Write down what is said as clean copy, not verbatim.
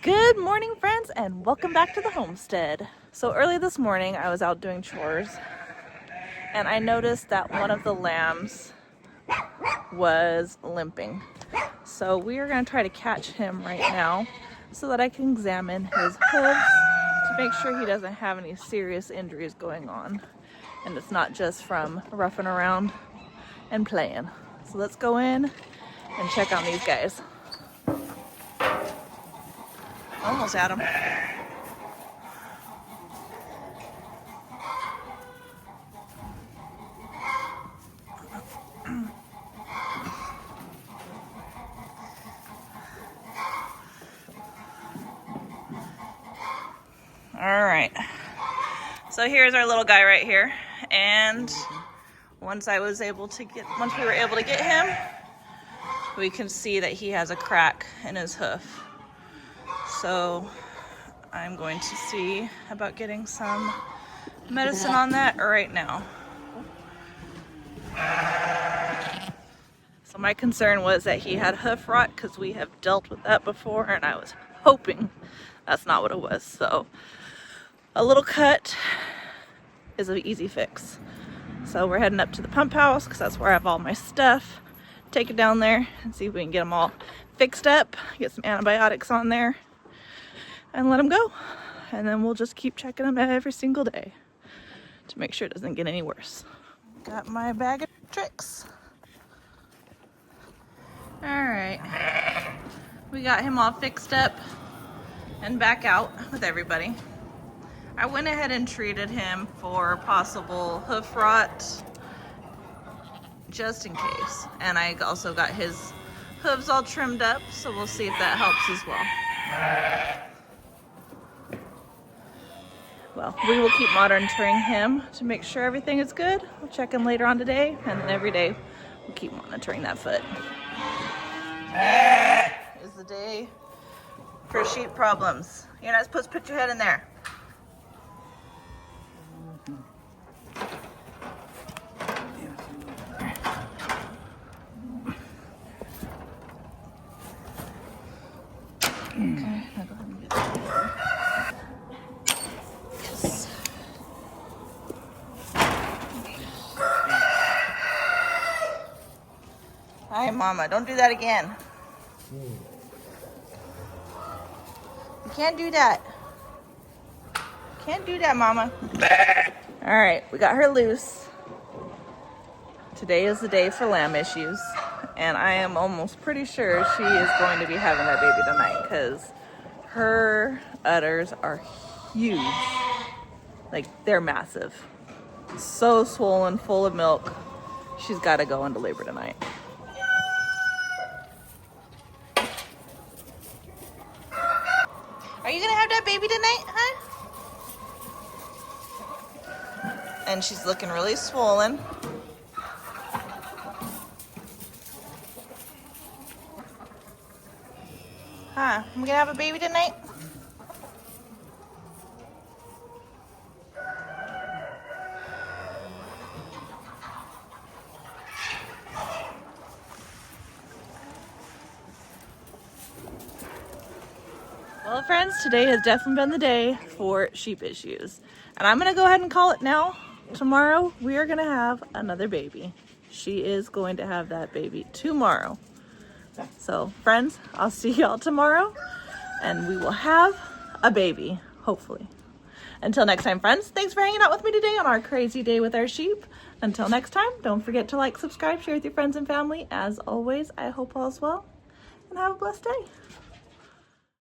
Good morning, friends, and welcome back to the homestead. So early this morning I was out doing chores and I noticed that one of the lambs was limping. So we are going to try to catch him right now so that I can examine his hooves to make sure he doesn't have any serious injuries going on and it's not just from roughing around and playing. So let's go in and check on these guys. Almost at him. All right, so here's our little guy right here, and once we were able to get him, we can see that he has a crack in his hoof. So I'm going to see about getting some medicine on that right now. So my concern was that he had hoof rot because we have dealt with that before, and I was hoping that's not what it was. So a little cut is an easy fix. So we're heading up to the pump house because that's where I have all my stuff. Take it down there and see if we can get them all fixed up, get some antibiotics on there, and let them go. And then we'll just keep checking them every single day to make sure it doesn't get any worse. Got my bag of tricks. All right, we got him all fixed up and back out with everybody. I went ahead and treated him for possible hoof rot just in case. And I also got his hooves all trimmed up, so we'll see if that helps as well. Well, we will keep monitoring him to make sure everything is good. We'll check him later on today, and then every day we'll keep monitoring that foot. Is the day for sheep problems. You're not supposed to put your head in there. Okay, now go ahead and get that. Yes. Hi, Mama. Don't do that again. You can't do that. Can't do that, Mama. All right, we got her loose. Today is the day for lamb issues, and I am almost pretty sure she is going to be having that baby tonight because her udders are huge. Like, they're massive. So swollen, full of milk. She's got to go into labor tonight. Are you gonna have that baby tonight, huh? And she's looking really swollen. Huh? I'm gonna have a baby tonight? Well, friends, today has definitely been the day for sheep issues. And I'm gonna go ahead and call it now. Tomorrow, we are gonna have another baby. She is going to have that baby tomorrow. So, friends, I'll see y'all tomorrow, and we will have a baby, hopefully. Until next time, friends, thanks for hanging out with me today on our crazy day with our sheep. Until next time, don't forget to like, subscribe, share with your friends and family. As always, I hope all's well, and have a blessed day.